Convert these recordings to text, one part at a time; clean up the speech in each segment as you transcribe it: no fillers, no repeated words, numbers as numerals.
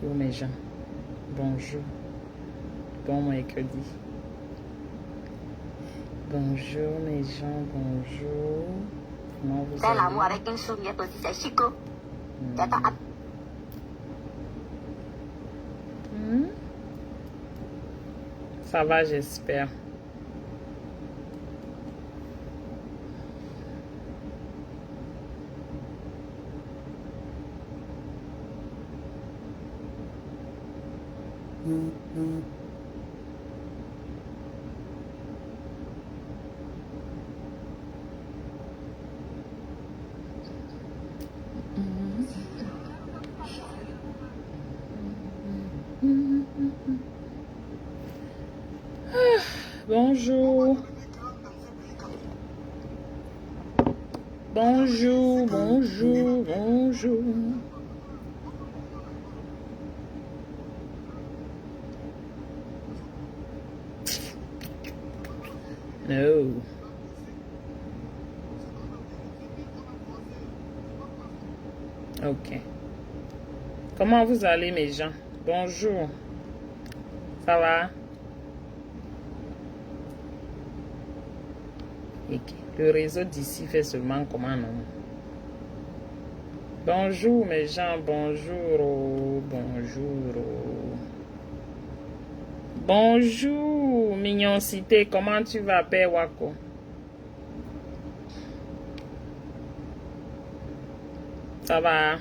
Bonjour mes gens. Bonjour. Bon mercredi. Bonjour mes gens, bonjour. Comment vous Faire l'amour allez? avec une souriette aussi, c'est chico. Ça va, j'espère. Bonjour. Bonjour, bonjour, bonjour. No. Ok. Comment vous allez mes gens? Bonjour. Ça va? Ok. Le réseau d'ici fait seulement comment non? Bonjour mes gens, bonjour. Bonjour. Bonjour, mignoncité. Comment tu vas, Père Wako? Ça va?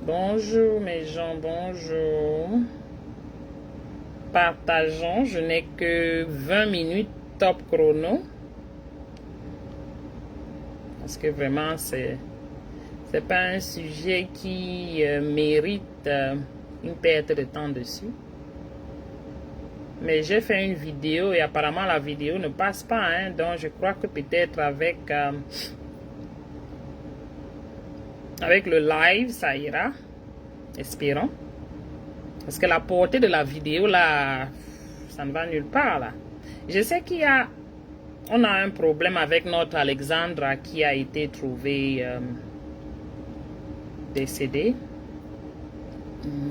Bonjour mes gens, bonjour. Partageons, je n'ai que 20 minutes top chrono. Parce que vraiment, c'est pas un sujet qui mérite une perte de temps dessus. Mais j'ai fait une vidéo et apparemment la vidéo ne passe pas. Hein, donc je crois que peut-être avec le live, ça ira. Espérons. Parce que la portée de la vidéo, là, ça ne va nulle part, là. Je sais on a un problème avec notre Alexandra qui a été trouvée décédée.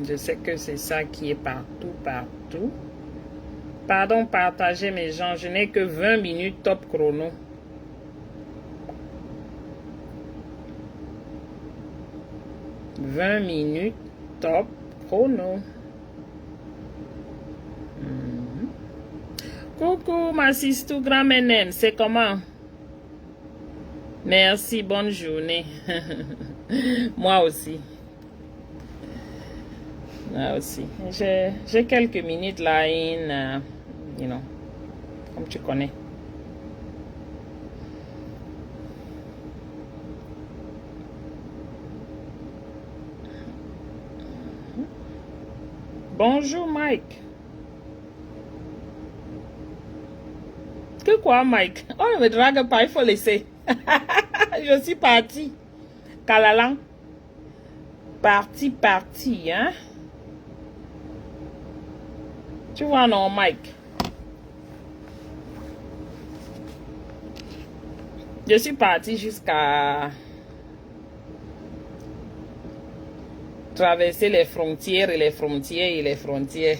Je sais que c'est ça qui est partout. Pardon, partagez mes gens. Je n'ai que 20 minutes top chrono. « 20 minutes top chrono. Coucou ma sistou grand menen, c'est comment? Merci, bonne journée. Moi aussi. Moi aussi. J'ai quelques minutes là, comme tu connais. Bonjour Mike. Que quoi Mike? Oh, ne me drague pas, il faut laisser. Je suis parti. Kalalan. Parti, hein? Tu vois non Mike? Je suis parti jusqu'à traverser les frontières et les frontières.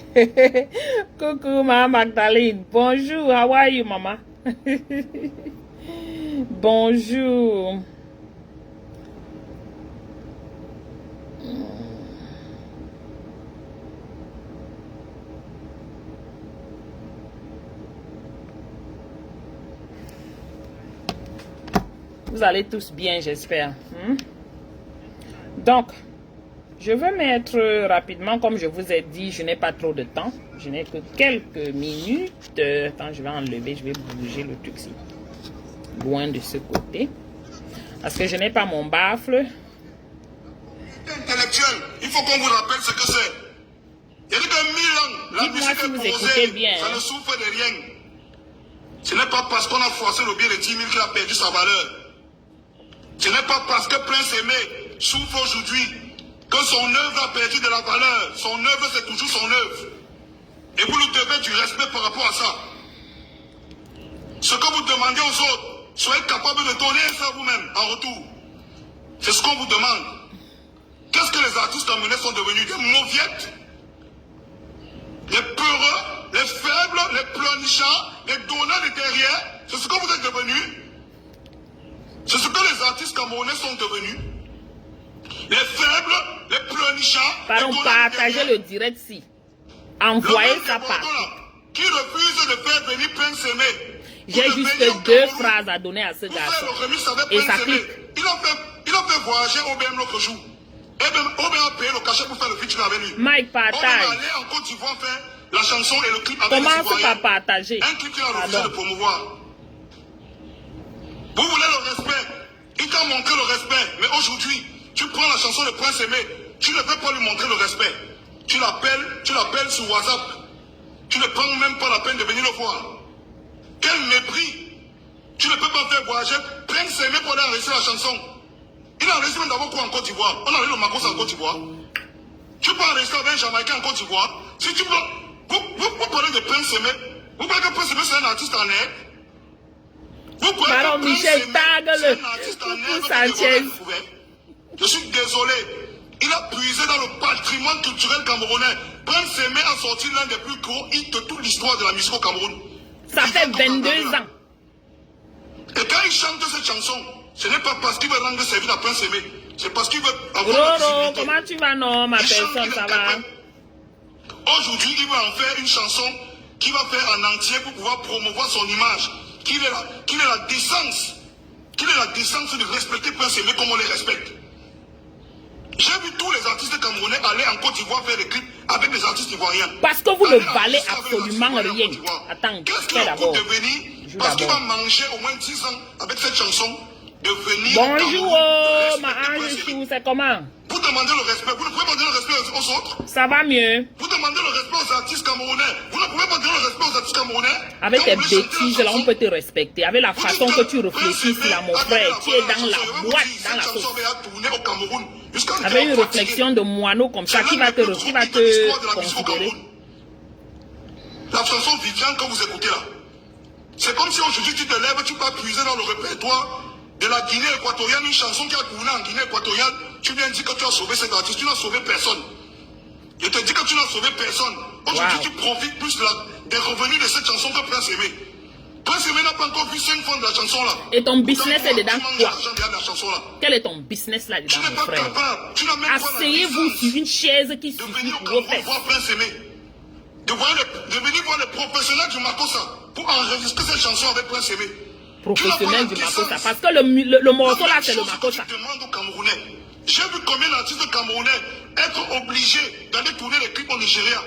Coucou, Maman Magdalene. Bonjour, how are you, Maman? Bonjour. Vous allez tous bien, j'espère. Donc, je veux mettre rapidement, comme je vous ai dit, je n'ai pas trop de temps. Je n'ai que quelques minutes. Quand je vais enlever, je vais bouger le truc ici. Loin de ce côté. Parce que je n'ai pas mon baffle. Intellectuel, il faut qu'on vous rappelle ce que c'est. Il y a que 1000 ans, la musique est posée, bien, ça ne souffre de rien. Ce n'est pas parce qu'on a forcé le billet de 10 000 qu'il a perdu sa valeur. Ce n'est pas parce que Prince Aimé souffre aujourd'hui que son œuvre a perdu de la valeur. Son œuvre, c'est toujours son œuvre. Et vous nous devez du respect par rapport à ça. Ce que vous demandez aux autres, soyez capable de donner ça vous-même en retour. C'est ce qu'on vous demande. qu'est-ce que les artistes camerounais sont devenus? Des mauviettes, les peureux, les faibles, les pleurnichants, les donneurs de derrière. C'est ce que vous êtes devenus. C'est ce que les artistes camerounais sont devenus. Les faibles, les pleurnichants. Pardon, partagez le direct si. Envoyez ça par. Qui refuse de faire venir Prince Aimé. J'ai juste deux phrases à donner à ce garçon. Et ça clique. Il a fait voyager OBM l'autre jour. OBM a payé le cachet pour faire le feature avec lui. Mike, OBM partage. allait en Côte d'Ivoire faire la chanson et le clip avec les Commence Ivoiriens. par partager. Un clip qu'il a refusé de promouvoir. Vous voulez le respect. Il t'a montré le respect. Mais aujourd'hui, tu prends la chanson de Prince Aimé. Tu ne peux pas lui montrer le respect. Tu l'appelles sur WhatsApp. Tu ne prends même pas la peine de venir le voir. Quel mépris. Tu ne peux pas faire voyager Prince Aimé pour aller enregistrer la chanson. Il a enregistré même d'abord quoi en Côte d'Ivoire? On a eu le Macos en Côte d'Ivoire. Tu peux enregistrer avec un Jamaïcain en Côte d'Ivoire. Si tu veux, vous parlez de Prince Aimé. Vous parlez que Prince Aimé c'est un artiste en air. Vous croyez que Prince Aimé c'est un artiste en air. Je suis désolé. Il a puisé dans le patrimoine culturel camerounais. Prince Aimé a sorti l'un des plus gros hits de toute l'histoire de la musique au Cameroun. Ça fait 22 ans. Et quand il chante cette chanson, ce n'est pas parce qu'il veut rendre service à Prince Aimé. C'est parce qu'il veut avoir la visibilité. Comment tu vas, non, ma personne, ça va? Aujourd'hui, il va en faire une chanson qu'il va faire en entier pour pouvoir promouvoir son image. Qu'il ait la décence. Qu'il ait la décence de respecter Prince Aimé comme on les respecte. J'ai vu tous les artistes camerounais aller en Côte d'Ivoire faire des clips avec des artistes ivoiriens. Parce que vous ne valez absolument rien. Attends, qu'est-ce qu'il a d'abord. de venir? Parce qu'il va manger au moins 10 ans avec cette chanson. De venir. Bonjour, ma ange chou, c'est comment? Vous demandez le respect. Vous ne pouvez pas donner le respect aux autres. Ça va mieux. Vous demandez le respect aux artistes camerounais. Vous ne pouvez pas donner le respect aux artistes camerounais. Avec tes bêtises, là, on peut te respecter. Avec la façon que tu réfléchis, là, mon frère, tu es dans la boîte, dans la sauce. Avec une réflexion de moineau comme ça, qui va te considérer. La chanson Viviane que vous écoutez là, c'est comme si aujourd'hui tu te lèves, tu vas puiser dans le répertoire de la Guinée équatoriale, une chanson qui a tourné en Guinée équatoriale. Tu viens dire que tu as sauvé cet artiste, tu n'as sauvé personne. Je te dis que tu n'as sauvé personne. Aujourd'hui, tu profites plus des revenus de cette chanson que Prince Aimé. Prince Aimé n'a pas encore vu 5 francs de la chanson là. Et ton business est dedans quoi? Là. Quel est ton business là dedans, mon frère? Asseyez-vous sur une chaise qui suffit pour vos fesses. Prince Aimé. De venir voir les professionnels du Makossa pour enregistrer cette chanson avec Prince Aimé. Professionnel du Makossa. Parce que le morceau là, c'est le Makossa. J'ai vu combien d'artistes camerounais être obligés d'aller tourner les clips au Nigeria.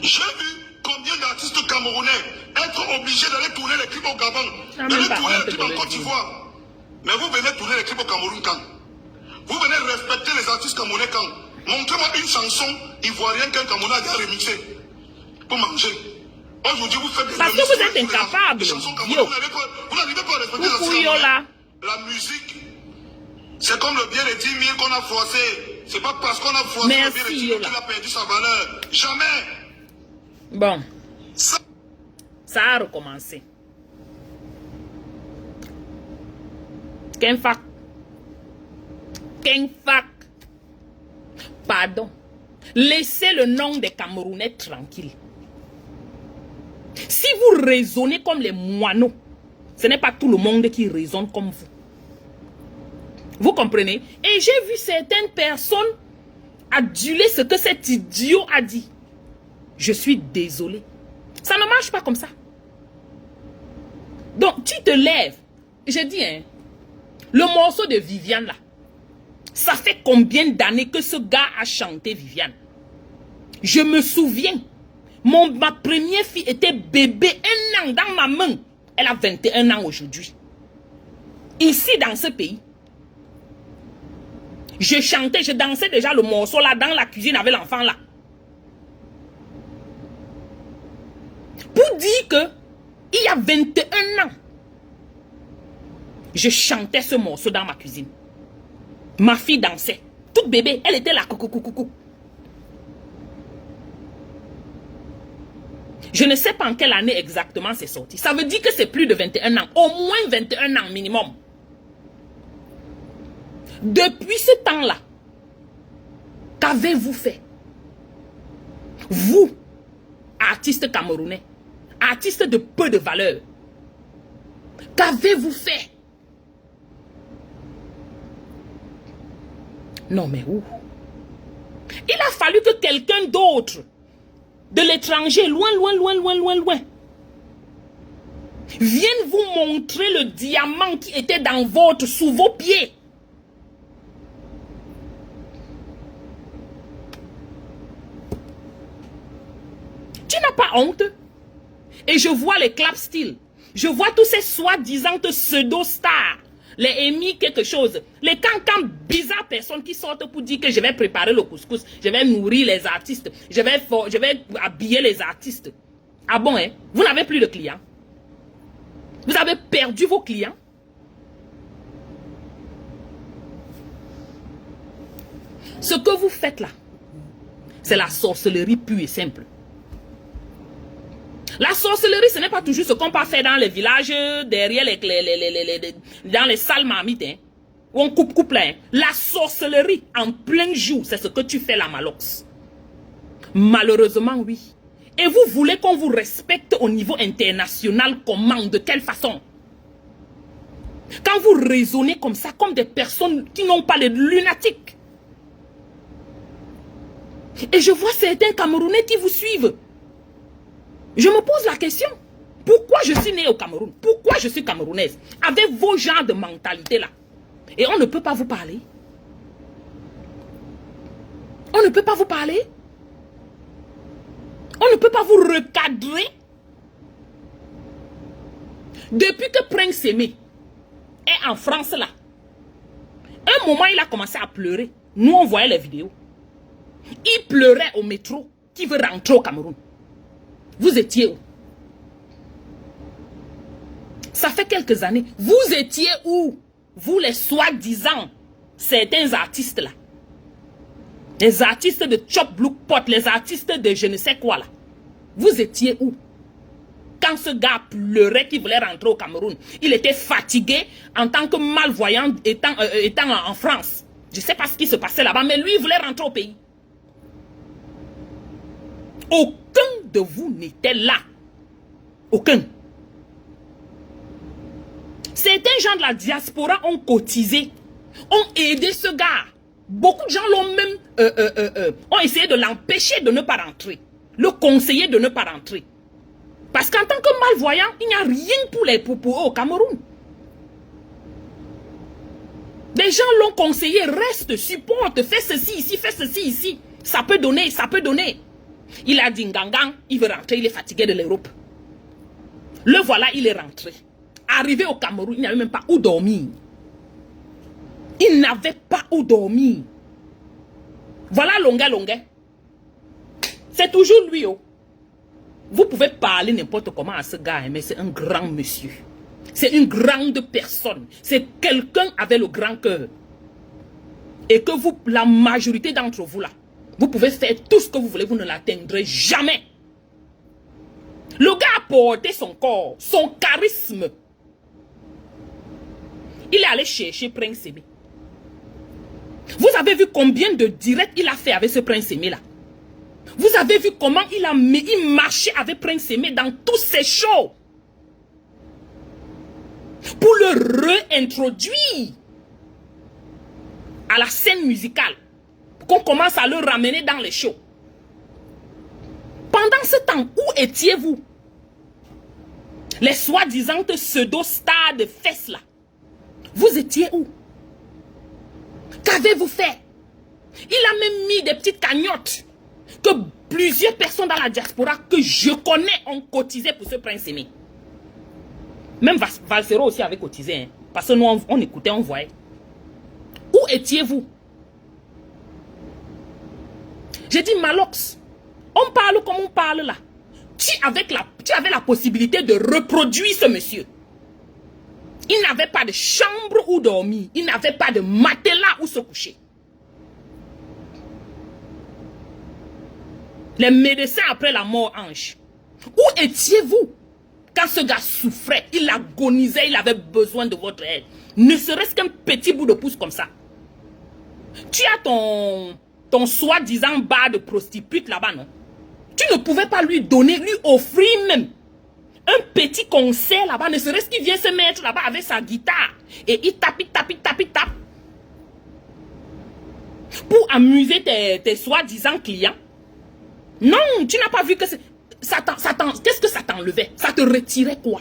J'ai vu combien d'artistes camerounais être obligés d'aller tourner les clips au Gabon, d'aller tourner les clips en Côte d'Ivoire. Mais vous venez tourner les clips au Cameroun quand? Vous venez respecter les artistes camerounais quand? Montrez-moi une chanson ivoirienne qu'un Camerounais a déjà remixée pour manger. Aujourd'hui, vous faites des parce que vous êtes incapable. Vous n'arrivez pas à respecter les artistes camerounais. La musique, c'est comme le bien des 10 000 qu'on a froissé. C'est pas parce qu'on a froissé le bien des 10 000 qu'il a perdu sa valeur. Jamais. Bon. Ça a recommencé. Kenfak. Pardon. Laissez le nom des Camerounais tranquille. Si vous raisonnez comme les moineaux, ce n'est pas tout le monde qui raisonne comme vous. Vous comprenez? Et j'ai vu certaines personnes aduler ce que cet idiot a dit. Je suis désolé. Ça ne marche pas comme ça. Donc, tu te lèves. Je dis, hein, le morceau de Viviane là, ça fait combien d'années que ce gars a chanté Viviane? Je me souviens. Ma première fille était bébé, 1 an dans ma main. Elle a 21 ans aujourd'hui. Ici, dans ce pays. Je chantais, je dansais déjà le morceau là dans la cuisine avec l'enfant là. Pour dire que il y a 21 ans, je chantais ce morceau dans ma cuisine. Ma fille dansait. Toute bébé, elle était là. Coucou. Je ne sais pas en quelle année exactement c'est sorti. Ça veut dire que c'est plus de 21 ans. Au moins 21 ans minimum. Depuis ce temps-là, Qu'avez-vous fait? Vous, artiste camerounais, artiste de peu de valeur, qu'avez-vous fait? Non mais où? Il a fallu que quelqu'un d'autre, de l'étranger, loin, vienne vous montrer le diamant qui était sous vos pieds. Tu n'as pas honte? Et je vois les clap-styles. Je vois tous ces soi-disant pseudo-stars. Les émis quelque chose. Les cancans bizarres personnes qui sortent pour dire que je vais préparer le couscous. Je vais nourrir les artistes. Je vais habiller les artistes. Ah bon, hein? Vous n'avez plus de clients. Vous avez perdu vos clients. Ce que vous faites là, c'est la sorcellerie pure et simple. La sorcellerie, ce n'est pas toujours ce qu'on peut faire dans les villages, derrière dans les salles marmites, hein, où on coupe là. Hein. La sorcellerie, en plein jour, c'est ce que tu fais là, Malox. Malheureusement, oui. Et vous voulez qu'on vous respecte au niveau international comment? De quelle façon? Quand vous raisonnez comme ça, comme des personnes qui n'ont pas les lunatiques. Et je vois certains Camerounais qui vous suivent. Je me pose la question, pourquoi je suis née au Cameroun? Pourquoi je suis camerounaise? Avec vos genres de mentalité là. Et on ne peut pas vous parler. On ne peut pas vous parler. On ne peut pas vous recadrer. Depuis que Prince Aimé est en France là, un moment il a commencé à pleurer. Nous on voyait les vidéos. Il pleurait au métro qui veut rentrer au Cameroun. Vous étiez où? Ça fait quelques années. Vous étiez où? Vous les soi-disant, certains artistes là. Les artistes de Chop Blue Pot, les artistes de je ne sais quoi là. Vous étiez où? Quand ce gars pleurait qu'il voulait rentrer au Cameroun, il était fatigué en tant que malvoyant étant en France. Je ne sais pas ce qui se passait là-bas, mais lui il voulait rentrer au pays. Aucun de vous n'était là. Aucun. Certains gens de la diaspora ont cotisé, ont aidé ce gars. Beaucoup de gens l'ont même ont essayé de l'empêcher de ne pas rentrer, le conseiller de ne pas rentrer. Parce qu'en tant que malvoyant, il n'y a rien pour eux au Cameroun. Des gens l'ont conseillé, reste, supporte, fais ceci ici, fais ceci ici. Ça peut donner, ça peut donner. Il a dit Ngangan, il veut rentrer, il est fatigué de l'Europe. Le voilà, il est rentré. Arrivé au Cameroun, il n'avait même pas où dormir. Il n'avait pas où dormir. Voilà Longa. C'est toujours lui. Oh. Vous pouvez parler n'importe comment à ce gars, mais c'est un grand monsieur. C'est une grande personne. C'est quelqu'un avec le grand cœur. Et que vous, la majorité d'entre vous là, vous pouvez faire tout ce que vous voulez, vous ne l'atteindrez jamais. Le gars a porté son corps, son charisme. Il est allé chercher Prince Aimé. Vous avez vu combien de directs il a fait avec ce Prince Aimé là? Vous avez vu comment il marchait avec Prince Aimé dans tous ses shows pour le réintroduire à la scène musicale, qu'on commence à le ramener dans les shows. Pendant ce temps, où étiez-vous? Les soi-disant pseudo-stars de fesses là. Vous étiez où? Qu'avez-vous fait? Il a même mis des petites cagnottes que plusieurs personnes dans la diaspora que je connais ont cotisé pour ce Prince Aimé. Même Valsero aussi avait cotisé. Hein, parce que nous, on écoutait, on voyait. Où étiez-vous? J'ai dit, Malox, on parle comme on parle là. Tu avais la possibilité de reproduire ce monsieur. Il n'avait pas de chambre où dormir. Il n'avait pas de matelas où se coucher. Les médecins après la mort ange. Où étiez-vous quand ce gars souffrait? Il agonisait, il avait besoin de votre aide. Ne serait-ce qu'un petit bout de pouce comme ça. Tu as ton soi-disant bar de prostitute là-bas, non? Tu ne pouvais pas lui donner, lui offrir même un petit concert là-bas, ne serait-ce qu'il vient se mettre là-bas avec sa guitare et il tape, il tape, il tape, il tape. Pour amuser tes soi-disant clients. Non, tu n'as pas vu que qu'est-ce que ça t'enlevait? Ça te retirait quoi?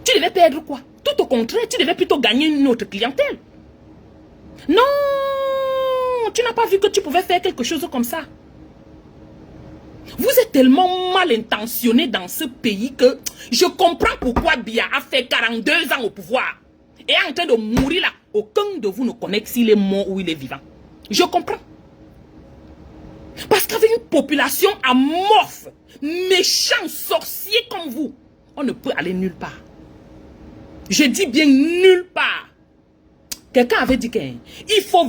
Tu devais perdre quoi? Tout au contraire, tu devais plutôt gagner une autre clientèle. Non, tu n'as pas vu que tu pouvais faire quelque chose comme ça. Vous êtes tellement mal intentionné dans ce pays que je comprends pourquoi Biya a fait 42 ans au pouvoir et est en train de mourir là. Aucun de vous ne connaît s'il est mort ou il est vivant. Je comprends. Parce qu'avec une population amorphe, méchant, sorcier comme vous, on ne peut aller nulle part. Je dis bien nulle part. Quelqu'un avait dit qu'il faut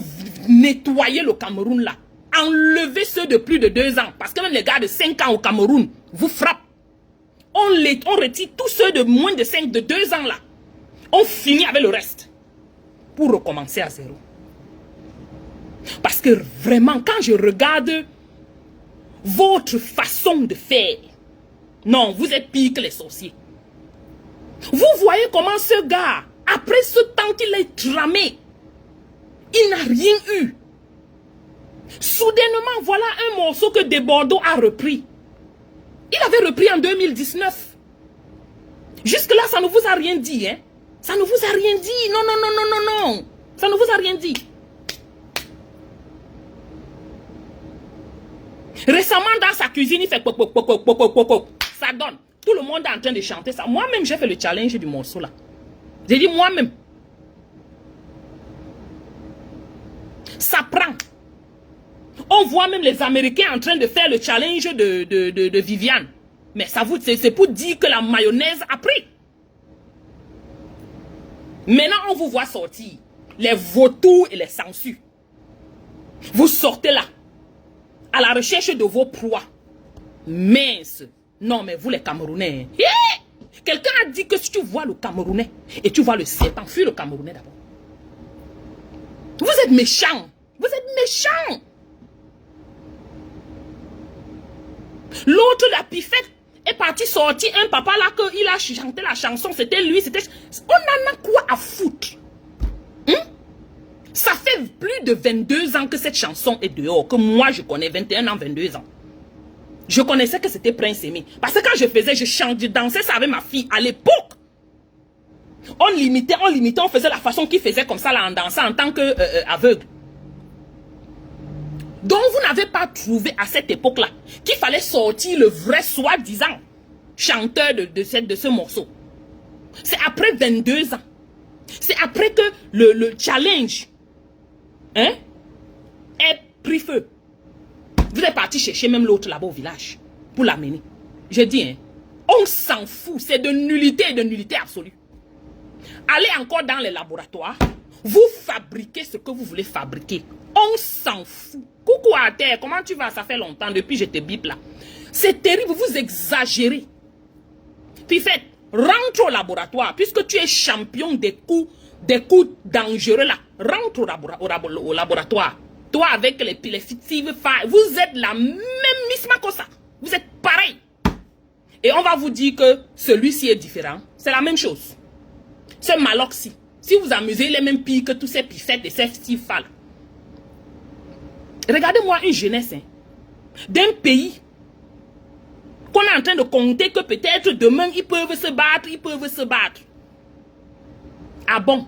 nettoyer le Cameroun là. Enlever ceux de plus de 2 ans. Parce que même les gars de 5 ans au Cameroun vous frappent. On retire tous ceux de moins de 5, de 2 ans là. On finit avec le reste. Pour recommencer à zéro. Parce que vraiment, quand je regarde votre façon de faire, non, vous êtes pire que les sorciers. Vous voyez comment ce gars, après ce temps qu'il a tramé, il n'a rien eu. Soudainement, voilà un morceau que Desbordeaux a repris. Il avait repris en 2019. Jusque-là, ça ne vous a rien dit, hein? Ça ne vous a rien dit. Non, non, non, non, non, non. Ça ne vous a rien dit. Récemment, dans sa cuisine, il fait pop, pop, pop, pop, pop, pop, pop. Ça donne. Tout le monde est en train de chanter ça. Moi-même, j'ai fait le challenge du morceau là. J'ai dit moi-même. Ça prend. On voit même les Américains en train de faire le challenge de Viviane. Mais ça vous, c'est pour dire que la mayonnaise a pris. Maintenant, on vous voit sortir les vautours et les sangsues. Vous sortez là, à la recherche de vos proies. Mince. Non, mais vous les Camerounais. Yeah! Quelqu'un a dit que si tu vois le Camerounais et tu vois le serpent, fuis le Camerounais d'abord. Vous êtes méchants. Vous êtes méchants. L'autre, la pifette, est parti sortir un papa là qu'il a chanté la chanson. C'était lui, c'était... On en a quoi à foutre? Ça fait plus de 22 ans que cette chanson est dehors. Que moi, je connais 21 ans, 22 ans. Je connaissais que c'était Prince Aimé. Parce que quand je faisais, je chantais, je dansais ça avec ma fille à l'époque. On limitait, on faisait la façon qu'il faisait comme ça là en dansant en tant qu'aveugle. Donc vous n'avez pas trouvé à cette époque-là qu'il fallait sortir le vrai soi-disant chanteur de ce morceau. C'est après 22 ans. C'est après que le challenge est pris feu. Vous êtes parti chercher même l'autre là-bas au village pour l'amener. Je dis, hein, on s'en fout. C'est de nullité et de nullité absolue. Allez encore dans les laboratoires. Vous fabriquez ce que vous voulez fabriquer. On s'en fout. Coucou à terre, comment tu vas? Ça fait longtemps depuis que je te bip là. C'est terrible, vous exagérez. Puis faites, rentre au laboratoire. Puisque tu es champion des coups dangereux là. Rentre au laboratoire. Toi avec les fictives failles. Vous êtes la même Miss Makossa. Vous êtes pareil. Et on va vous dire que celui-ci est différent. C'est la même chose. Ce Malox-ci. Si vous amusez, il est même pire que tous ces pifettes et ces fictives failles. Regardez-moi une jeunesse d'un pays qu'on est en train de compter que peut-être demain ils peuvent se battre, Ah bon?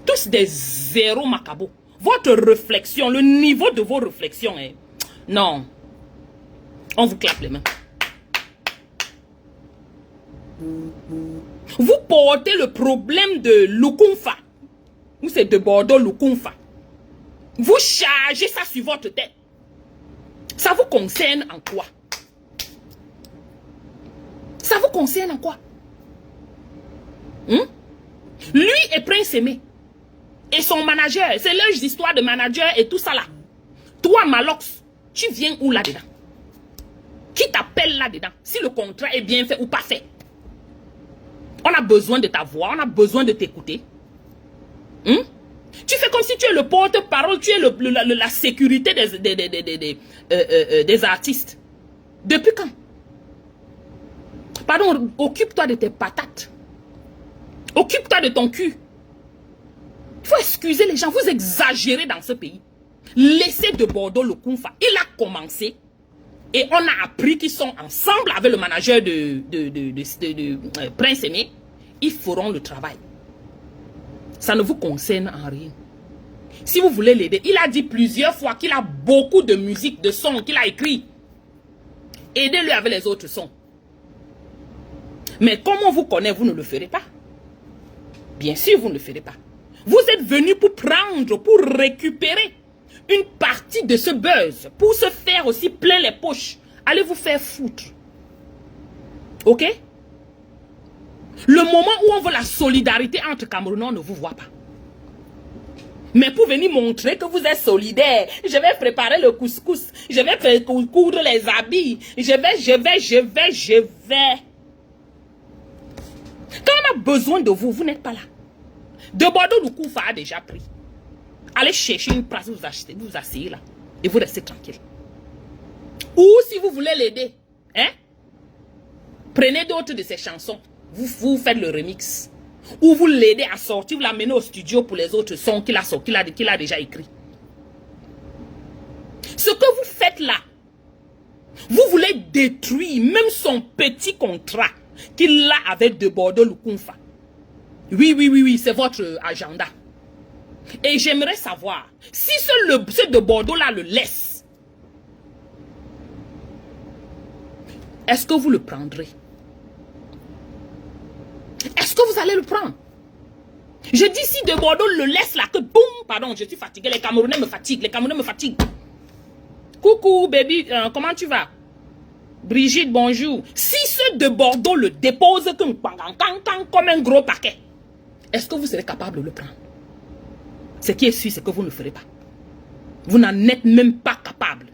Tous des zéros macabos. Votre réflexion, le niveau de vos réflexions, non. On vous clappe les mains. Vous portez le problème de Lukumfa. Ou c'est de Bordeaux Lukumfa. Vous chargez ça sur votre tête. Ça vous concerne en quoi? Ça vous concerne en quoi? Lui est Prince Aimé. Et son manager. C'est leur histoire de manager et tout ça là. Toi, Malox, tu viens où là-dedans? Qui t'appelle là-dedans? Si le contrat est bien fait ou pas fait. On a besoin de ta voix. On a besoin de t'écouter. Tu fais comme si tu es le porte-parole, tu es la sécurité des artistes. Depuis quand? Pardon, occupe-toi de tes patates. Occupe-toi de ton cul. Il faut excuser les gens, vous exagérez dans ce pays. Laissez de Bordeaux le Koumfa. Il a commencé et on a appris qu'ils sont ensemble avec le manager de Prince Aimé. Ils feront le travail. Ça ne vous concerne en rien. Si vous voulez l'aider, il a dit plusieurs fois qu'il a beaucoup de musique, de sons qu'il a écrit. Aidez-le avec les autres sons. Mais comme on vous connaît, vous ne le ferez pas. Bien sûr, vous ne le ferez pas. Vous êtes venu pour prendre, pour récupérer une partie de ce buzz, pour se faire aussi plein les poches. Allez vous faire foutre. Ok? Le moment où on veut la solidarité entre Camerounais, on ne vous voit pas. Mais pour venir montrer que vous êtes solidaire, je vais préparer le couscous, je vais coudre les habits, je vais. Quand on a besoin de vous, vous n'êtes pas là. De Bordeaux, le Koumfa a déjà pris. Allez chercher une place, vous vous asseyez là et vous restez tranquille. Ou si vous voulez l'aider, hein, prenez d'autres de ses chansons, vous faites le remix. Ou vous l'aidez à sortir, vous l'amenez au studio pour les autres sons qu'il a déjà écrit. Ce que vous faites là, vous voulez détruire même son petit contrat qu'il a avec de Bordeaux le Koumfa. Oui, c'est votre agenda. Et j'aimerais savoir, si ce de Bordeaux là le laisse, est-ce que vous le prendrez? Est-ce que vous allez le prendre? Je dis si de Bordeaux le laisse là, que boum, pardon, je suis fatigué, les Camerounais me fatiguent, Coucou baby, comment tu vas? Brigitte, bonjour. Si ce de Bordeaux le dépose comme un gros paquet, est-ce que vous serez capable de le prendre? Ce qui est sûr, c'est que vous ne le ferez pas. Vous n'en êtes même pas capable.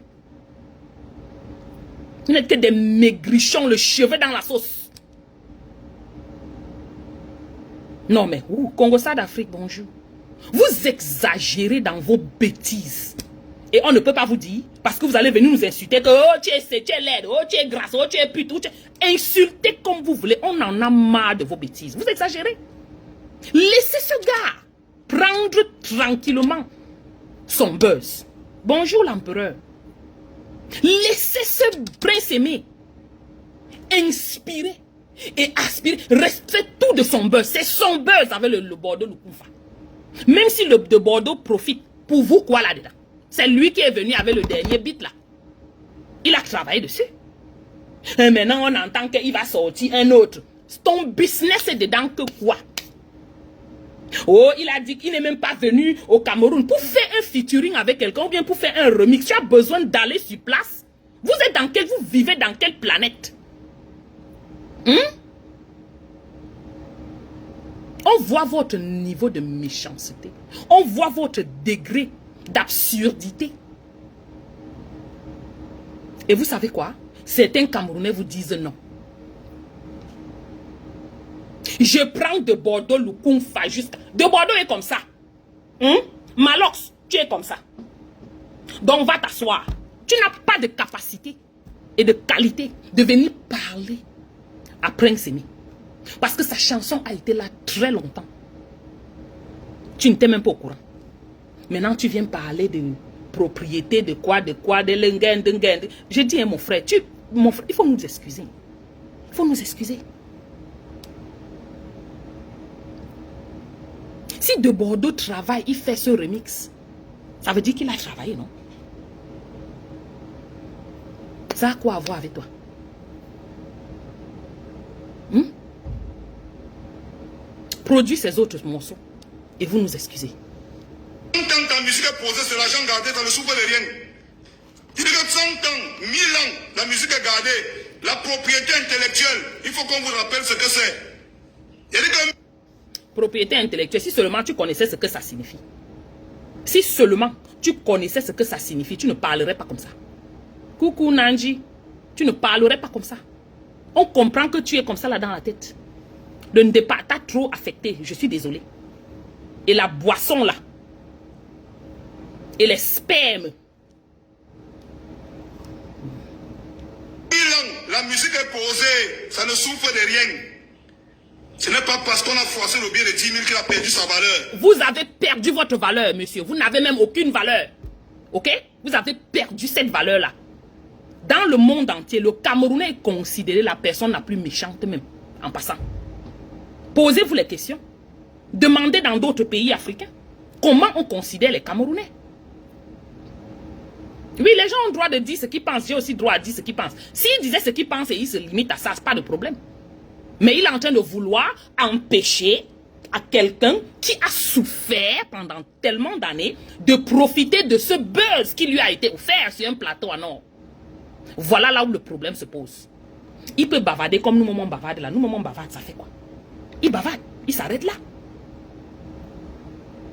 Vous n'êtes que des maigrichons, le cheveu dans la sauce. Non mais, Congo-Ça d'Afrique, bonjour. Vous exagérez dans vos bêtises. Et on ne peut pas vous dire, parce que vous allez venir nous insulter, que oh, tu es laide, oh, tu es grasse, oh, tu es pute, oh, insultez comme vous voulez. On en a marre de vos bêtises. Vous exagérez. Laissez ce gars prendre tranquillement son buzz. Bonjour l'empereur. Laissez ce Prince Aimé inspirer et aspirer. Restez tout de son buzz. C'est son buzz avec le Bordeaux, le Koumfa. Même si le de Bordeaux profite, pour vous quoi là-dedans? C'est lui qui est venu avec le dernier beat là. Il a travaillé dessus. Et maintenant on entend qu'il va sortir un autre. Ton business est dedans que quoi? Oh, il a dit qu'il n'est même pas venu au Cameroun pour faire un featuring avec quelqu'un ou bien pour faire un remix. Tu as besoin d'aller sur place. Vous vivez dans quelle planète? On voit votre niveau de méchanceté. On voit votre degré d'absurdité. Et vous savez quoi? Certains Camerounais vous disent non. Je prends de Bordeaux le Koumfa jusqu'à... De Bordeaux est comme ça. Malox, tu es comme ça. Donc va t'asseoir. Tu n'as pas de capacité et de qualité de venir parler à Prince Aimé. Parce que sa chanson a été là très longtemps. Tu n'étais même pas au courant. Maintenant tu viens parler de propriété, de l'engend. Je dis à mon frère, il faut nous excuser. Il faut nous excuser. Si de Bordeaux travaille, il fait ce remix. Ça veut dire qu'il a travaillé, non? Ça a quoi à voir avec toi? Produis ces autres morceaux et vous nous excusez. Tant que ta musique est posée, c'est l'argent gardé, ça ne souffre de rien. Il dit que 100 ans, 1000 ans, la musique est gardée. La propriété intellectuelle, il faut qu'on vous rappelle ce que c'est. Il dit que... Propriété intellectuelle, si seulement tu connaissais ce que ça signifie. Si seulement tu connaissais ce que ça signifie, tu ne parlerais pas comme ça. Coucou Nanji, tu ne parlerais pas comme ça. On comprend que tu es comme ça là dans la tête. Le départ t'a trop affecté, je suis désolé. Et la boisson là, et les spermes. La musique est posée, ça ne souffre de rien. Ce n'est pas parce qu'on a forcé le billet de 10 000 qu'il a perdu sa valeur. Vous avez perdu votre valeur, monsieur. Vous n'avez même aucune valeur. Ok? Vous avez perdu cette valeur-là. Dans le monde entier, le Camerounais est considéré la personne la plus méchante même, en passant. Posez-vous les questions. Demandez dans d'autres pays africains comment on considère les Camerounais. Oui, les gens ont le droit de dire ce qu'ils pensent. J'ai aussi le droit de dire ce qu'ils pensent. S'ils disaient ce qu'ils pensent et ils se limitent à ça, c'est pas de problème. Mais il est en train de vouloir empêcher à quelqu'un qui a souffert pendant tellement d'années de profiter de ce buzz qui lui a été offert sur un plateau en or. Voilà là où le problème se pose. Il peut bavarder comme nous, maman bavarde là. Nous, maman bavarde, ça fait quoi? Il bavarde, il s'arrête là.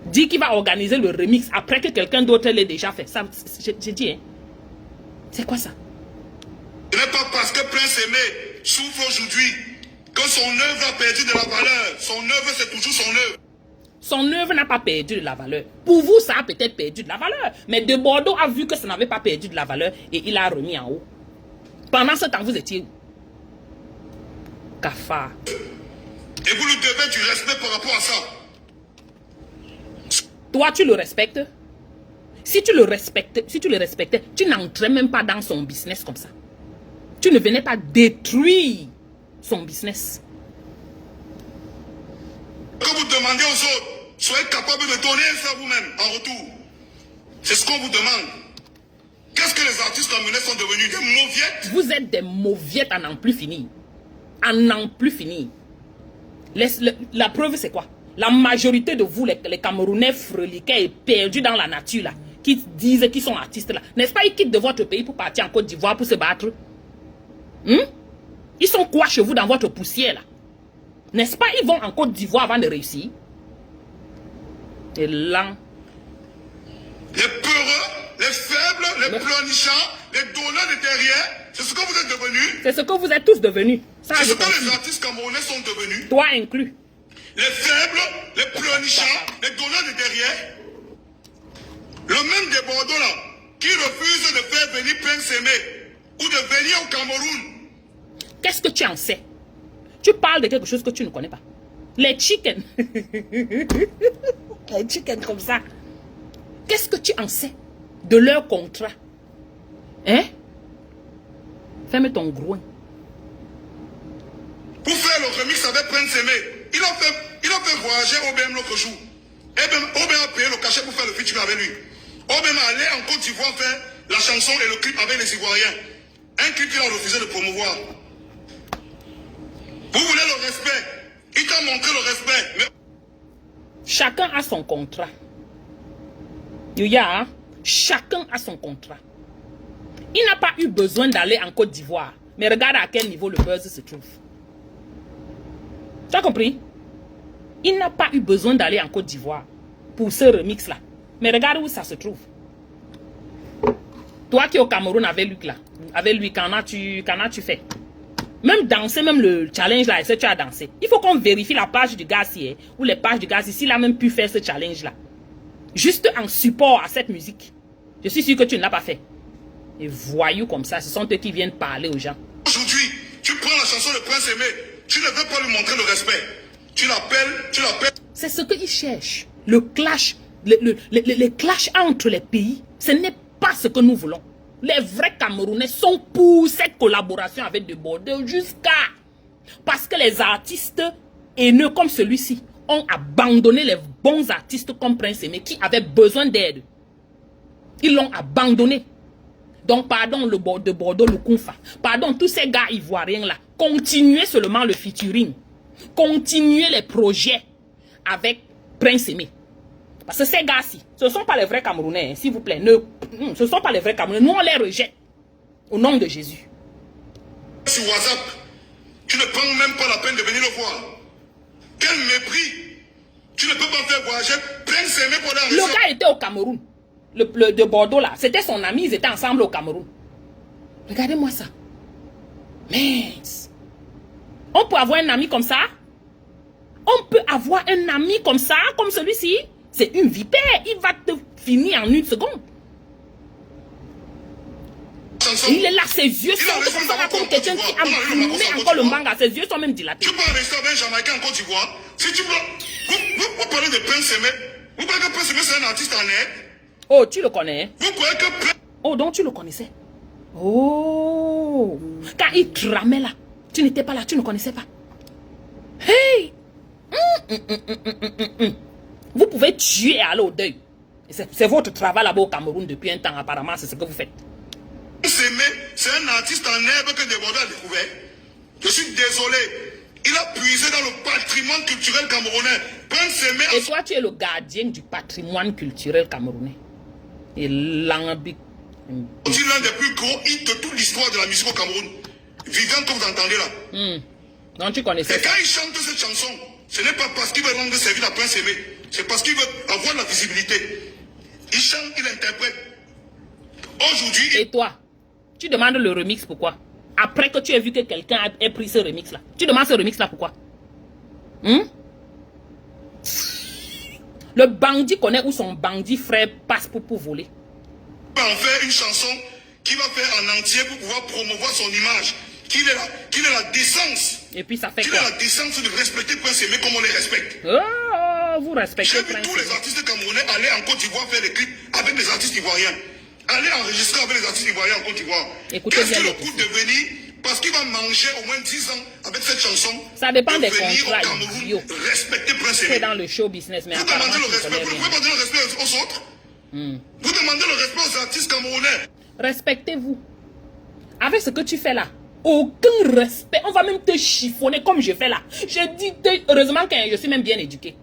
Dit qu'il va organiser le remix après que quelqu'un d'autre l'ait déjà fait. Ça, j'ai dit, hein. C'est quoi ça? Ce n'est pas parce que Prince Aimé souffre aujourd'hui que son œuvre a perdu de la valeur. Son œuvre, c'est toujours son œuvre. Son œuvre n'a pas perdu de la valeur. Pour vous, ça a peut-être perdu de la valeur. Mais De Bordeaux a vu que ça n'avait pas perdu de la valeur et il a remis en haut. Pendant ce temps, vous étiez où? Cafard. Et vous lui devez du respect par rapport à ça. Toi, tu le respectes? Si tu le respectais, tu n'entrais même pas dans son business comme ça. Tu ne venais pas détruire son business. Quand vous demandez aux autres, soyez capable de donner ça vous-même en retour. C'est ce qu'on vous demande. Qu'est-ce que les artistes camerounais sont devenus? Des mauviettes? Vous êtes des mauviettes à n'en plus finir. À n'en plus finir. La preuve, c'est quoi? La majorité de vous, les Camerounais freliqués et perdus dans la nature, là, qui disent qu'ils sont artistes, là, n'est-ce pas, ils quittent de votre pays pour partir en Côte d'Ivoire pour se battre? Ils sont quoi chez vous dans votre poussière, là? N'est-ce pas, ils vont en Côte d'Ivoire avant de réussir? Et là... Les peureux, les faibles, les pleurnichants, les donneurs de derrière, c'est ce que vous êtes devenus. C'est ce que vous êtes tous devenus. C'est ce que les artistes camerounais sont devenus. Toi inclus. Les faibles, les pleurnichants, les donneurs de derrière. Le même de Bordeaux là, qui refuse de faire venir Prince Aimé ou de venir au Cameroun. Qu'est-ce que tu en sais? Tu parles de quelque chose que tu ne connais pas. Les chickens. Les chickens comme ça. Qu'est-ce que tu en sais de leur contrat? Hein? Ferme ton groin. Pour faire le remix avec Prince Aimé, il a fait voyager OBM l'autre jour. OBM a payé le cachet pour faire le featuring avec lui. OBM est allé en Côte d'Ivoire faire la chanson et le clip avec les Ivoiriens. Un clip qu'il a refusé de promouvoir. Vous voulez le respect? Il t'a montré le respect. Mais... Chacun a son contrat. Yuya, hein? Chacun a son contrat. Il n'a pas eu besoin d'aller en Côte d'Ivoire. Mais regarde à quel niveau le buzz se trouve. Tu as compris? Il n'a pas eu besoin d'aller en Côte d'Ivoire pour ce remix-là. Mais regarde où ça se trouve. Toi qui es au Cameroun avec lui, là, qu'en as-tu fait? Même danser, même le challenge là, est-ce que tu as dansé? Il faut qu'on vérifie la page du gars ici, ou les pages du gars ici, s'il a même pu faire ce challenge là. Juste en support à cette musique. Je suis sûr que tu ne l'as pas fait. Et voyous comme ça, ce sont eux qui viennent parler aux gens. Aujourd'hui, tu prends la chanson de Prince Aimé, tu ne veux pas lui montrer le respect. Tu l'appelles. C'est ce qu'ils cherchent. Le clash, les clashs entre les pays, ce n'est pas ce que nous voulons. Les vrais Camerounais sont pour cette collaboration avec De Bordeaux jusqu'à... Parce que les artistes haineux comme celui-ci ont abandonné les bons artistes comme Prince Aimé qui avaient besoin d'aide. Ils l'ont abandonné. Donc, pardon, De Bordeaux, le Kunfa. Pardon, tous ces gars ivoiriens là. Continuez seulement le featuring. Continuez les projets avec Prince Aimé. Parce que ces gars-ci, ce ne sont pas les vrais Camerounais, hein, s'il vous plaît. Ce ne sont pas les vrais Camerounais. Nous, on les rejette. Au nom de Jésus. Sur WhatsApp, tu ne prends même pas la peine de venir le voir. Quel mépris! Tu ne peux pas faire voyager Prince Aimé pour la raison. Le gars était au Cameroun. Le de Bordeaux là, c'était son ami, ils étaient ensemble au Cameroun. Regardez-moi ça. Mince. On peut avoir un ami comme ça? On peut avoir un ami comme ça, comme celui-ci? C'est une vipère. Il va te finir en une seconde. Il est là, ses yeux sont comme ça, comme quelqu'un qui a fumé encore le manga. Ses yeux sont même dilatés. Tu peux rester avec un Jamaïcain en Côte d'Ivoire. Si tu veux, vous parlez de Prince Aimé. Vous croyez que Prince Aimé c'est un artiste en air? Oh, tu le connais? Vous croyez que... Oh, donc tu le connaissais? Oh, quand il tramait là, tu n'étais pas là, tu ne connaissais pas. Hey! Vous pouvez tuer et aller au deuil. C'est votre travail là-bas au Cameroun depuis un temps, apparemment, c'est ce que vous faites. C'est un artiste en herbe que Desbordeaux a découvert. Je suis désolé. Il a puisé dans le patrimoine culturel camerounais. Prince Aimé... Et toi, tu es le gardien du patrimoine culturel camerounais. Et l'ambique. C'est l'un des plus gros hits de toute l'histoire de la musique au Cameroun. Vivant comme vous entendez là. Donc tu connaissais. Et quand il chante cette chanson, ce n'est pas parce qu'il veut rendre service à Prince Aimé. C'est parce qu'il veut avoir la visibilité. Il chante, il interprète. Aujourd'hui... Et toi, tu demandes le remix pourquoi? Après que tu as vu que quelqu'un a pris ce remix là. Tu demandes ce remix là pourquoi? Le bandit connaît où son bandit frère passe pour voler. On va en faire une chanson qui va faire en entier pour pouvoir promouvoir son image. Qu'il ait la décence. Et puis ça fait qu'il quoi? ait la décence de respecter Prince Aimé comme on les respecte. Oh, vous respectez J'ai vu Prince tous les artistes camerounais aller en Côte d'Ivoire faire des clips avec les artistes ivoiriens. Aller enregistrer avec les artistes ivoiriens en Côte d'Ivoire. Qu'est-ce que le coûte de venir? Parce qu'il va manger au moins 10 ans avec cette chanson. Ça dépend des venir contrats. au Cameroun, respecter Prince Aimé. C'est dans le show business, mais vous apparemment, demandez le tu respect. connais Vous rien. pouvez demander le respect aux autres. Vous demandez le respect aux artistes camerounais. Respectez-vous. Avec ce que tu fais là, aucun respect. On va même te chiffonner comme je fais là. J'ai dit, heureusement que je suis même bien éduqué.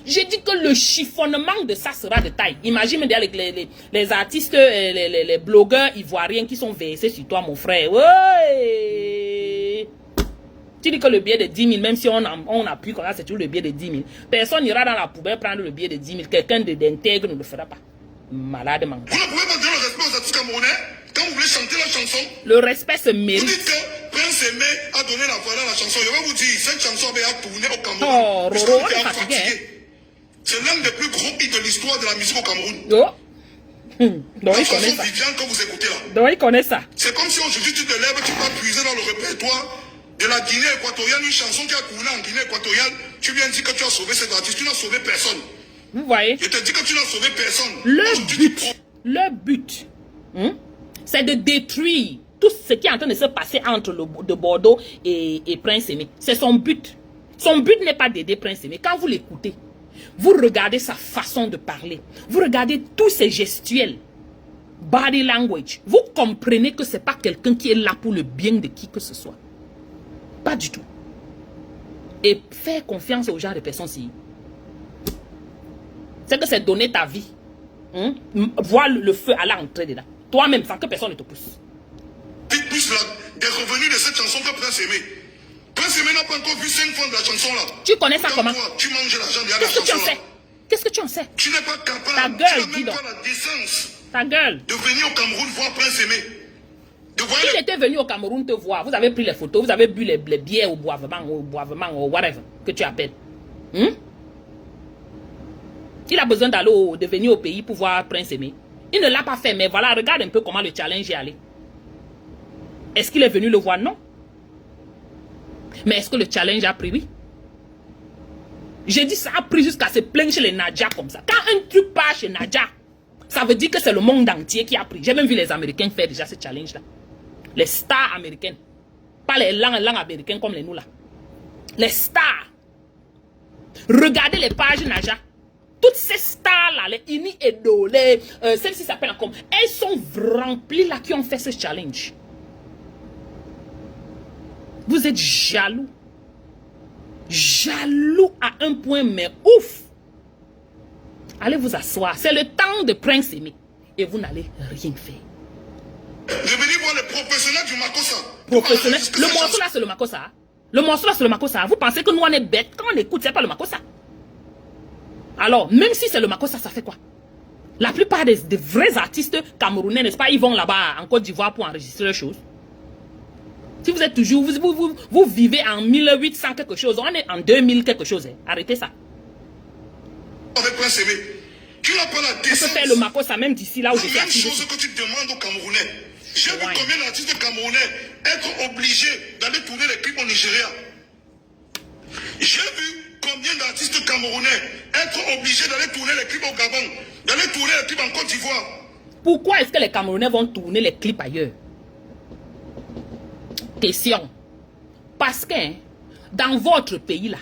J'ai dit que le chiffonnement de ça sera de taille. Imagine les artistes, les blogueurs ivoiriens qui sont versés sur toi, mon frère. Ouais. Tu dis que le billet de 10 000, même si on appuie comme ça, c'est toujours le billet de 10 000. Personne n'ira dans la poubelle prendre le billet de 10 000. Quelqu'un d'intègre ne le fera pas. Malade mental. Vous ne pouvez pas donner le respect aux artistes camerounais quand vous voulez chanter la chanson. Le respect se Vous mérite. dites que Prince Aimé a donné la valeur à la chanson. Je vais vous dire, cette chanson avait tourné au Cameroun. Oh, Jusqu'à Roro, vous on est faire fatigué. fatiguer. C'est l'un des plus gros hits de l'histoire de la musique au Cameroun. Oh. Donc La il connaît chanson ça. Viviane que vous écoutez là. Donc il connaît ça. C'est comme si aujourd'hui tu te lèves, tu vas puiser dans le répertoire de la Guinée équatoriale, une chanson qui a tourné en Guinée équatoriale. Tu viens dire que tu as sauvé cet artiste, tu n'as sauvé personne. Vous voyez? Je te dis que tu n'as sauvé personne. Le but, c'est de détruire tout ce qui est en train de se passer entre de Bordeaux et Prince Aimé. C'est son but. Son but n'est pas d'aider Prince Aimé. Quand vous l'écoutez, vous regardez sa façon de parler. Vous regardez tous ses gestuels. Body language. Vous comprenez que ce n'est pas quelqu'un qui est là pour le bien de qui que ce soit. Pas du tout. Et faire confiance aux genre de personnes, c'est que c'est donner ta vie. Voir le feu aller entrer dedans. Toi-même, sans que personne ne te pousse. Plus des revenus de cette chanson que Prince Aimé. Prince Aimé n'a pas encore vu 5 fois de la chanson là. Tu connais ça comment? Toi, tu manges l'argent de la Qu'est-ce que tu en chanson sais? Qu'est-ce que tu en sais? Tu n'es pas capable. Ta gueule, tu n'as dis même donc. pas la décence Ta gueule. de venir au Cameroun voir Prince Aimé. De voir Il était venu au Cameroun te voir. Vous avez pris les photos, vous avez bu les bières au boivement, ou whatever que tu appelles. Il a besoin de venir au pays pour voir Prince Aimé. Il ne l'a pas fait, mais voilà, regarde un peu comment le challenge est allé. Est-ce qu'il est venu le voir? Non. Mais est-ce que le challenge a pris? Oui. J'ai dit ça a pris jusqu'à se plaindre chez les Nadja comme ça. Quand un truc part chez Nadja, ça veut dire que c'est le monde entier qui a pris. J'ai même vu les Américains faire déjà ce challenge-là. Les stars américaines. Pas les langues américaines comme les nous là. Les stars. Regardez les pages Nadja. Toutes ces stars-là, les Ini Edo, celles-ci s'appellent comme, elles sont remplies là qui ont fait ce challenge. Vous êtes jaloux. Jaloux à un point, mais ouf. Allez vous asseoir. C'est le temps de Prince Aimé. Et vous n'allez rien faire. Je vais voir les professionnels du Makossa. Professionnels. Le morceau là, c'est le Makossa. Le morceau là, c'est le Makossa. Vous pensez que nous, on est bêtes. Quand on écoute, c'est pas le Makossa. Alors, même si c'est le Makossa, ça fait quoi? La plupart des vrais artistes camerounais, n'est-ce pas, ils vont là-bas en Côte d'Ivoire pour enregistrer les choses. Si vous êtes toujours, vous vivez en 1800 quelque chose, on est en 2000 quelque chose. Arrêtez ça. avec Prince Aimé. Tu n'as pas la On peut décence. faire le macosa même d'ici là où je suis La même assis. chose que tu demandes aux Camerounais. J'ai vu Ouais. combien d'artistes camerounais être obligés d'aller tourner les clips au Nigeria. J'ai vu combien d'artistes camerounais être obligés d'aller tourner les clips au Gabon, d'aller tourner les clips en Côte d'Ivoire. Pourquoi est-ce que les Camerounais vont tourner les clips ailleurs? Question. Parce que hein, dans votre pays là,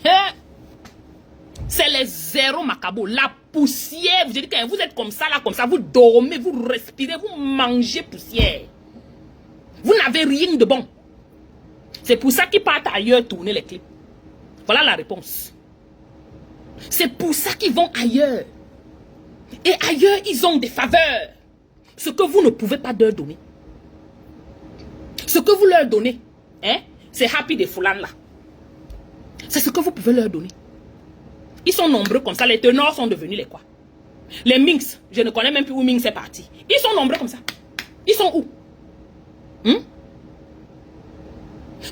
hein, c'est les zéros macabo, la poussière. Vous dites que vous êtes comme ça là, comme ça, vous dormez, vous respirez, vous mangez poussière. Vous n'avez rien de bon. C'est pour ça qu'ils partent ailleurs tourner les clips. Voilà la réponse. C'est pour ça qu'ils vont ailleurs. Et ailleurs, ils ont des faveurs. Ce que vous ne pouvez pas leur donner. Ce que vous leur donnez, hein, c'est Happy de Foulan là. C'est ce que vous pouvez leur donner. Ils sont nombreux comme ça. Les ténors sont devenus les quoi? Les Minx, je ne connais même plus où Minx est parti. Ils sont nombreux comme ça. Ils sont où?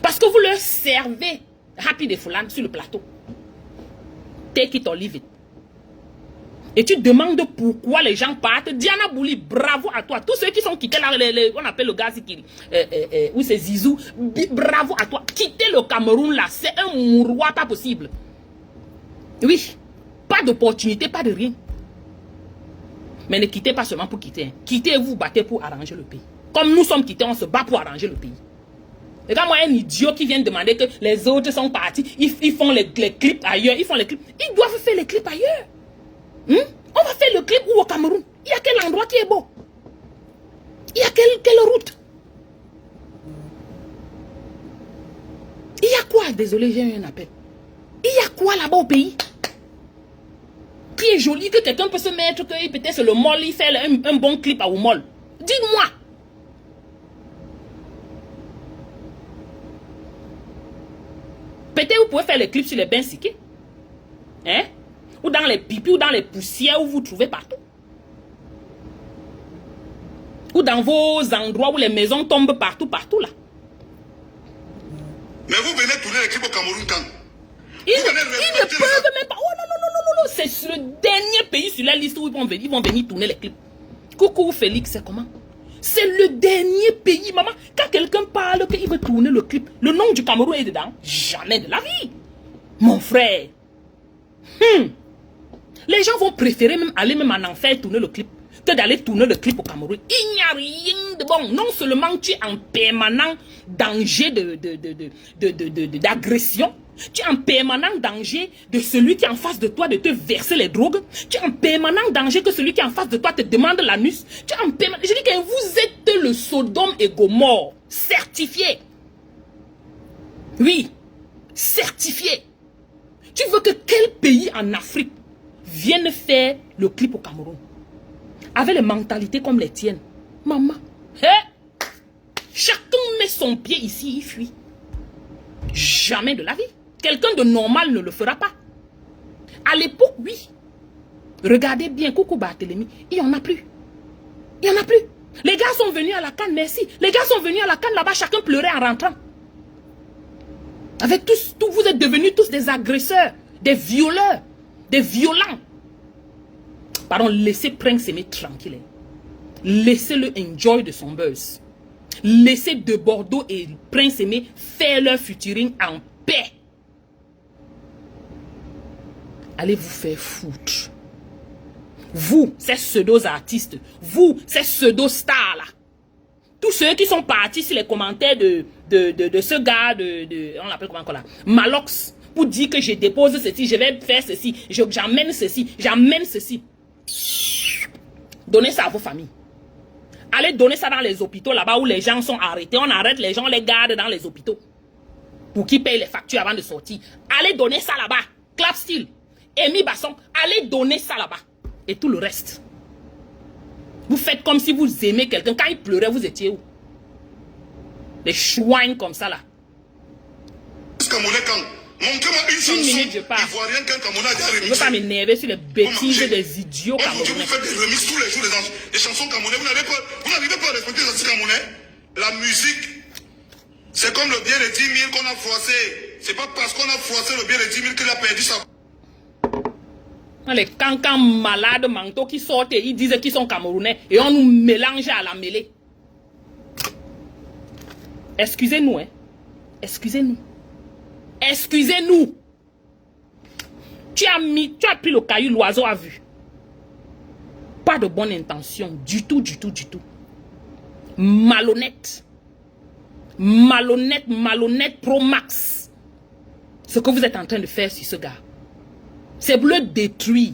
Parce que vous leur servez Happy de Foulan sur le plateau. Take it or leave it. Et tu demandes pourquoi les gens partent. Diana Bouli, bravo à toi. Tous ceux qui sont quittés là, on appelle le gars qui, ou c'est Zizou, bravo à toi. Quitter le Cameroun là, c'est un mouroir pas possible. Oui, pas d'opportunité, pas de rien. Mais ne quittez pas seulement pour quitter. Quittez et vous battez pour arranger le pays. Comme nous sommes quittés, on se bat pour arranger le pays. Regarde-moi un idiot qui vient demander que les autres sont partis. Ils font les clips ailleurs. Ils font les clips. Ils doivent faire les clips ailleurs. On va faire le clip où au Cameroun? Il y a quel endroit qui est beau? Il y a quelle route? Il y a quoi? Désolé, j'ai eu un appel. Il y a quoi là-bas au pays? Qui est joli, que quelqu'un peut se mettre, que peut-être c'est le mall, il fait un bon clip à Oumol. Dites-moi. Peut-être vous pouvez faire les clips sur les bains siqués. Hein? Ou dans les pipis, ou dans les poussières où vous trouvez partout. Ou dans vos endroits où les maisons tombent partout là. Mais vous venez tourner les clips au Cameroun quand? Ils ne peuvent même pas. Oh non, non, non, non, non. C'est le dernier pays sur la liste où ils vont venir tourner les clips. Coucou Félix, c'est comment? C'est le dernier pays, maman. Quand quelqu'un parle qu'il veut tourner le clip, le nom du Cameroun est dedans. Jamais de la vie. Mon frère. Les gens vont préférer même aller même en enfer tourner le clip que d'aller tourner le clip au Cameroun. Il n'y a rien de bon. Non seulement tu es en permanent danger d'agression, tu es en permanent danger de celui qui est en face de toi de te verser les drogues. Tu es en permanent danger que celui qui est en face de toi te demande l'anus. Tu es en permanent... Je dis que vous êtes le Sodome et Gomorrhe certifié. Oui, certifié. Tu veux que quel pays en Afrique vienne faire le clip au Cameroun avec les mentalités comme les tiennes? Maman, chacun met son pied ici, il fuit. Jamais de la vie. Quelqu'un de normal ne le fera pas. À l'époque, oui. Regardez bien, coucou Barthélemy, il n'y en a plus. Il n'y en a plus. Les gars sont venus à la canne, merci. Les gars sont venus à la canne là-bas, chacun pleurait en rentrant. Avec tous, vous êtes devenus tous des agresseurs, des violeurs, des violents. Pardon, laissez Prince Aimé tranquille. Laissez-le enjoy de son buzz. Laissez De Bordeaux et Prince Aimé faire leur featuring en paix. Allez vous faire foutre. Vous, ces pseudo-artistes, vous, ces pseudo-stars là. Tous ceux qui sont partis sur les commentaires de ce gars, on l'appelle comment encore là, Malox, pour dire que je dépose ceci, je vais faire ceci, j'amène ceci, j'amène ceci. Donnez ça à vos familles. Allez donner ça dans les hôpitaux là-bas où les gens sont arrêtés. On arrête les gens, on les garde dans les hôpitaux. Pour qu'ils payent les factures avant de sortir. Allez donner ça là-bas. Clap Steel, Amy Basson, allez donner ça là-bas. Et tout le reste. Vous faites comme si vous aimez quelqu'un. Quand il pleurait, vous étiez où? Les chouines comme ça là. Montrez-moi une minute, je pars. ivoirienne qu'un Camerounais a déjà Je ne remixée. veux pas m'énerver sur les bêtises des idiots Vous camerounais. faites des remixes tous les jours des chansons camerounaises. Vous n'arrivez pas à respecter les artistes camerounais. La musique, c'est comme le bien de 10 000 qu'on a froissé. C'est pas parce qu'on a froissé le bien de 10 000 qu'il a perdu sa... Les cancans malades manteaux qui sortent et ils disent qu'ils sont camerounais et on nous mélange à la mêlée. Excusez-nous, hein. Excusez-nous. Excusez-nous. Tu as pris le caillou, l'oiseau a vu. Pas de bonne intention. Du tout, du tout, du tout. Malhonnête. Malhonnête, malhonnête pro max. Ce que vous êtes en train de faire sur ce gars. C'est pour le détruire.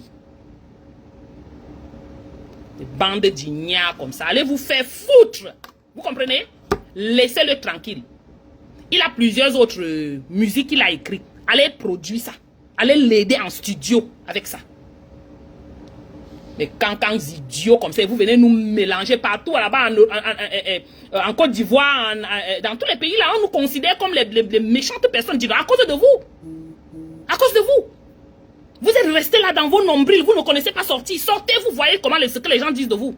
Des bandes d'ignards comme ça. Allez vous faire foutre. Vous comprenez? Laissez-le tranquille. Il a plusieurs autres musiques qu'il a écrites. Allez produire ça. Allez l'aider en studio avec ça. Les cancans idiots comme ça, vous venez nous mélanger partout là-bas en Côte d'Ivoire, dans tous les pays là, on nous considère comme les méchantes personnes à cause de vous. À cause de vous. Vous êtes restés là dans vos nombrils, vous ne connaissez pas sortir. Sortez, vous voyez comment ce que les gens disent de vous.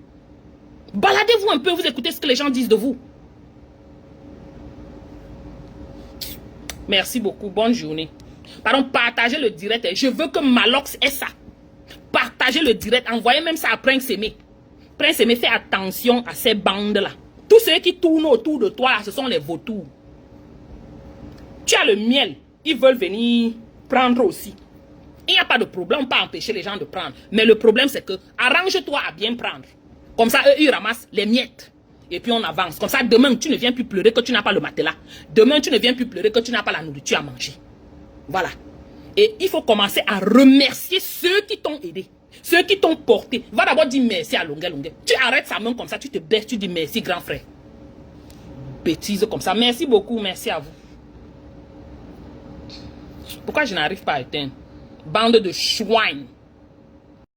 Baladez-vous un peu, vous écoutez ce que les gens disent de vous. Merci beaucoup, bonne journée. Pardon, partagez le direct. Je veux que Malox ait ça. Partagez le direct, envoyez même ça à Prince Aimé. Prince Aimé, fais attention à ces bandes-là. Tous ceux qui tournent autour de toi, là, ce sont les vautours. Tu as le miel, ils veulent venir prendre aussi. Il n'y a pas de problème, on peut empêcher les gens de prendre. Mais le problème, c'est que arrange-toi à bien prendre. Comme ça, eux, ils ramassent les miettes. Et puis on avance. Comme ça, demain, tu ne viens plus pleurer que tu n'as pas le matelas. Demain, tu ne viens plus pleurer que tu n'as pas la nourriture à manger. Voilà. Et il faut commencer à remercier ceux qui t'ont aidé. Ceux qui t'ont porté. Va d'abord dire merci à Longuet Longuet. Tu arrêtes sa main comme ça, tu te baisses, tu dis merci grand frère. Bêtise comme ça. Merci beaucoup, merci à vous. Pourquoi je n'arrive pas à éteindre? Bande de chouines.